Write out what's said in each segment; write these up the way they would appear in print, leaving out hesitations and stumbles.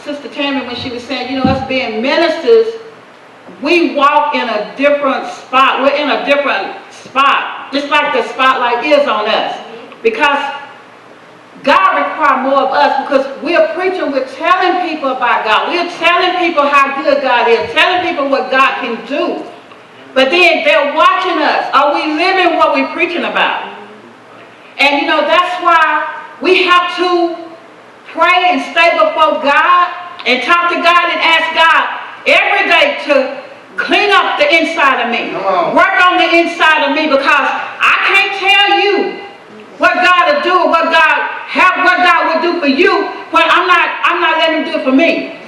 Sister Tammy when she was saying, you know, us being ministers, we walk in a different spot. We're in a different spot, just like the spotlight is on us. Because God requires more of us, because we're preaching, we're telling people about God. We're telling people how good God is, telling people what God can do. But then they're watching us. Are we living what we're preaching about? And you know, that's why we have to pray and stay before God and talk to God and ask God every day to clean up the inside of me. Work on the inside of me, because I can't tell you what God will do or what God will do for you when I'm not letting him do it for me.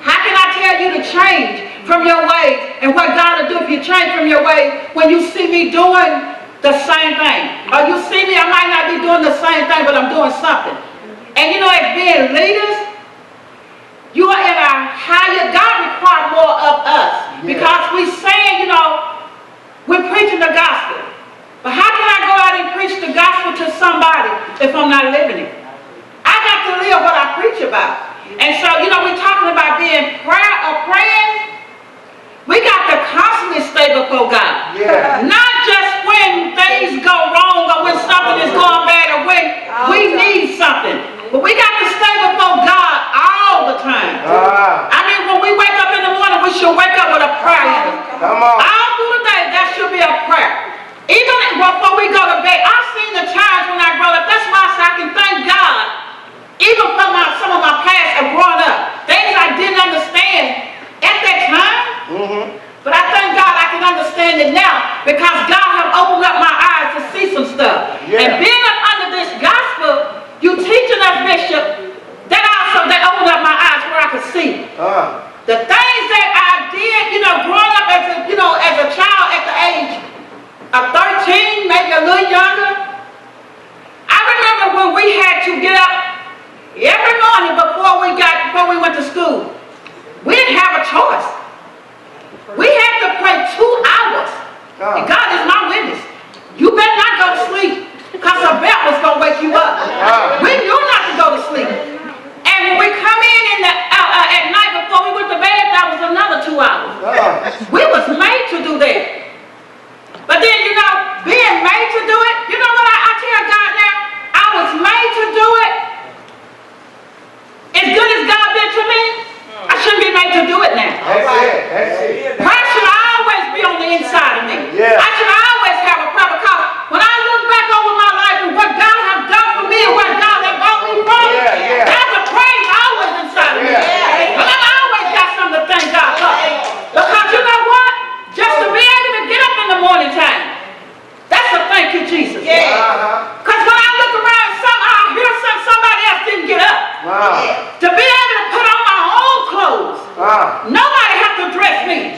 How can I tell you to change from your ways and what God will do if you change from your ways when you see me doing the same thing? Or you see me, I might not be doing the same thing, but I'm doing something. And you know, as being leaders, you are in a higher, God requires more of us. Because we're saying, you know, we're preaching the gospel. But how can I go out and preach the gospel to somebody if I'm not living it? I got to live what I preach about. And so, you know, we're talking about being praying. We got to constantly stay before God. Not just when things go wrong or when something is going bad or when we need something. But we got to stay before God all the time. I mean, when we wake up in the morning, we should wake up with a prayer in us. All through the day, that should be a prayer. Even before we go to bed, I've seen the times when I grow up. That's why I say I can thank God, even from some of my past of growing up, things I didn't understand at that time. But I thank God I can understand it now, because God has opened up my eyes to see some stuff. And being up under this gospel, you teaching us, Bishop, that opened up my eyes where I could see. The things that I did, you know, growing up as a child at the age of 13, maybe a little younger. I remember when we had to get up every morning before we went to school. We didn't have a choice. We had to pray 2 hours. And God is my witness. You better not go to sleep, because a bell was going to wake you up. We knew not to go to sleep. And when we come in at night before we went to bed, that was another 2 hours. We was made to do that. But then, you know, being made to do it, you know what I tell God now? I was made to do it. As good as God been to me, I shouldn't be made to do it now. That's it. Prayer should always be on the inside of me. I should always have a prayer, because when I look back over my life and what God has done for me and what God has brought me from, there's a praise always inside of me. And I always got something to thank God for. Because you know what? Just to be able to get up in the morning time, that's a thank you, Jesus. Because when I look around, somehow I hear somebody else didn't get up. To be able to put on my own clothes. Nobody have to dress me.